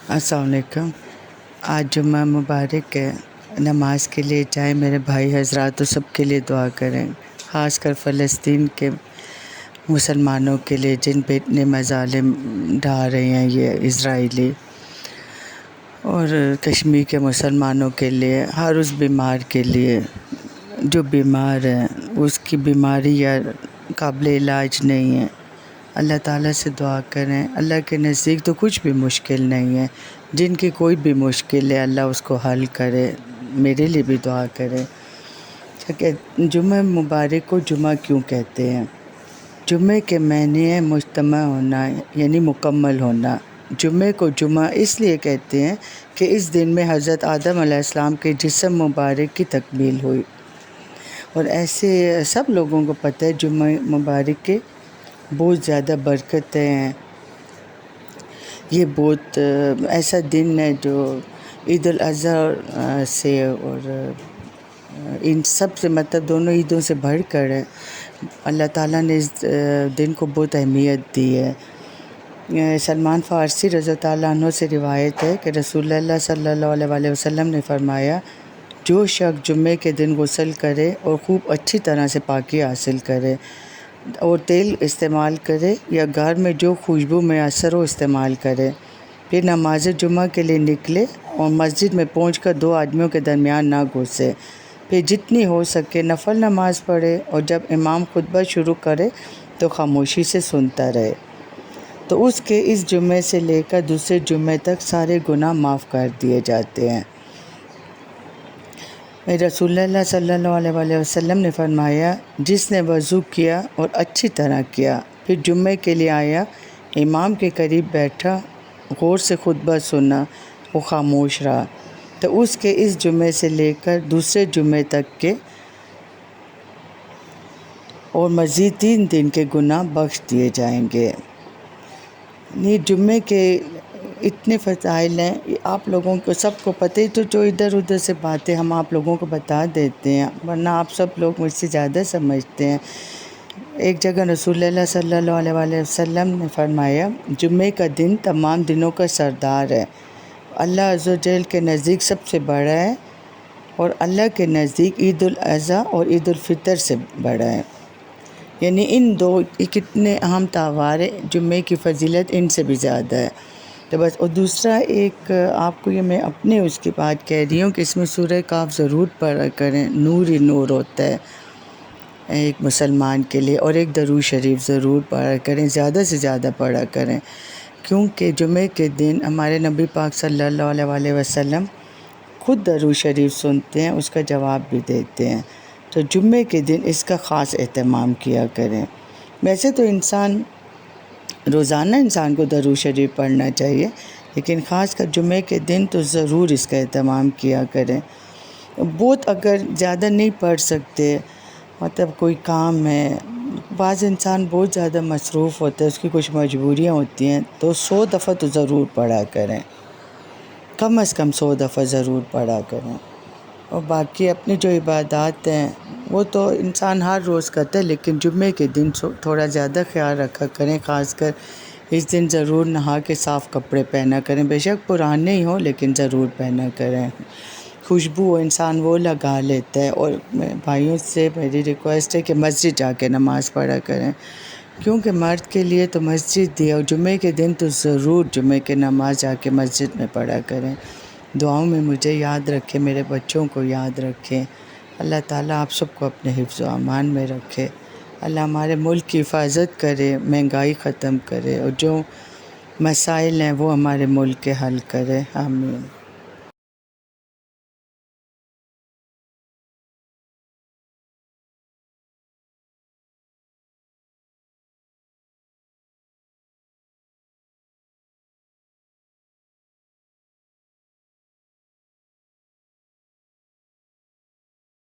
السلام علیکم۔ آج جمعہ مبارک ہے، نماز کے لیے جائیں میرے بھائی حضرات، تو سب کے لیے دعا کریں، خاص کر فلسطین کے مسلمانوں کے لیے جن پہ اتنے مظالم ڈھا رہے ہیں یہ اسرائیلی، اور کشمیر کے مسلمانوں کے لیے، ہر اس بیمار کے لیے جو بیمار ہے، اس کی بیماری یا قابل علاج نہیں ہے۔ اللہ تعالیٰ سے دعا کریں، اللہ کے نزدیک تو کچھ بھی مشکل نہیں ہے، جن کی کوئی بھی مشکل ہے اللہ اس کو حل کرے۔ میرے لیے بھی دعا کرے۔ جمعہ مبارک کو جمعہ کیوں کہتے ہیں؟ جمعے کے معنی ہے مجتمع ہونا، یعنی مکمل ہونا۔ جمعے کو جمعہ اس لیے کہتے ہیں کہ اس دن میں حضرت آدم علیہ السلام کے جسم مبارک کی تکمیل ہوئی، اور ایسے سب لوگوں کو پتہ ہے جمعہ مبارک کے بہت زیادہ برکتیں ہیں۔ یہ بہت ایسا دن ہے جو عید الاضحیٰ سے اور ان سب سے مطلب دونوں عیدوں سے بڑھ کر ہے۔ اللہ تعالیٰ نے اس دن کو بہت اہمیت دی ہے۔ سلمان فارسی رضی اللہ عنہ سے روایت ہے کہ رسول اللہ صلی اللہ علیہ وسلم نے فرمایا، جو شخص جمعے کے دن غسل کرے اور خوب اچھی طرح سے پاکی حاصل کرے اور تیل استعمال کرے یا گھر میں جو خوشبو میسر ہو استعمال کرے، پھر نماز جمعہ کے لیے نکلے اور مسجد میں پہنچ کر دو آدمیوں کے درمیان نہ گھسے، پھر جتنی ہو سکے نفل نماز پڑھے، اور جب امام خطبہ شروع کرے تو خاموشی سے سنتا رہے، تو اس کے اس جمعے سے لے کر دوسرے جمعے تک سارے گناہ معاف کر دیے جاتے ہیں۔ رسول اللہ صلی اللہ علیہ وسلم نے فرمایا، جس نے وضو کیا اور اچھی طرح کیا، پھر جمعے کے لیے آیا، امام کے قریب بیٹھا، غور سے خطبہ سنا، وہ خاموش رہا، تو اس کے اس جمعے سے لے کر دوسرے جمعے تک کے اور مزید 3 دن کے گناہ بخش دیے جائیں گے۔ یہ جمعے کے اتنے فضائل ہیں، آپ لوگوں کو سب کو پتہ ہی، تو جو ادھر ادھر سے باتیں ہم آپ لوگوں کو بتا دیتے ہیں، ورنہ آپ سب لوگ مجھ سے زیادہ سمجھتے ہیں۔ ایک جگہ رسول اللہ صلی اللہ علیہ وسلم نے فرمایا، جمعے کا دن تمام دنوں کا سردار ہے، اللہ عز و جل کے نزدیک سب سے بڑا ہے، اور اللہ کے نزدیک عید الاضحیٰ اور عید الفطر سے بڑا ہے، یعنی ان دو کتنے اہم تہوار ہیں، جمعے کی فضیلت ان سے بھی زیادہ ہے۔ تو بس، اور دوسرا ایک آپ کو یہ میں اپنے اس کی بات کہہ رہی ہوں کہ اس میں سورہ کاف ضرور پڑھا کریں، نور ہی نور ہوتا ہے ایک مسلمان کے لیے، اور ایک درود شریف ضرور پڑھا کریں، زیادہ سے زیادہ پڑھا کریں، کیونکہ جمعے کے دن ہمارے نبی پاک صلی اللہ علیہ وسلم خود درود شریف سنتے ہیں، اس کا جواب بھی دیتے ہیں، تو جمعے کے دن اس کا خاص اہتمام کیا کریں۔ ویسے تو روزانہ انسان کو درود شریف پڑھنا چاہیے، لیکن خاص کر جمعے کے دن تو ضرور اس کا اہتمام کیا کریں۔ بہت اگر زیادہ نہیں پڑھ سکتے، مطلب کوئی کام ہے، بعض انسان بہت زیادہ مصروف ہوتا ہے، اس کی کچھ مجبوریاں ہوتی ہیں، تو 100 دفعہ تو ضرور پڑھا کریں، کم از کم 100 دفعہ ضرور پڑھا کریں۔ اور باقی اپنی جو عبادات ہیں وہ تو انسان ہر روز کرتا ہے، لیکن جمعے کے دن تھوڑا زیادہ خیال رکھا کریں، خاص کر اس دن ضرور نہا کے صاف کپڑے پہنا کریں، بے شک پرانے ہی ہوں لیکن ضرور پہنا کریں، خوشبو انسان وہ لگا لیتا ہے۔ اور بھائیوں سے میری ریکویسٹ ہے کہ مسجد جا کے نماز پڑھا کریں، کیونکہ مرد کے لیے تو مسجد دی ہے، اور جمعے کے دن تو ضرور جمعے کے نماز جا کے مسجد میں پڑھا کریں۔ دعاؤں میں مجھے یاد رکھے، میرے بچوں کو یاد رکھے، اللہ تعالیٰ آپ سب کو اپنے حفظ و امان میں رکھے، اللہ ہمارے ملک کی حفاظت کرے، مہنگائی ختم کرے، اور جو مسائل ہیں وہ ہمارے ملک کے حل کرے، آمین۔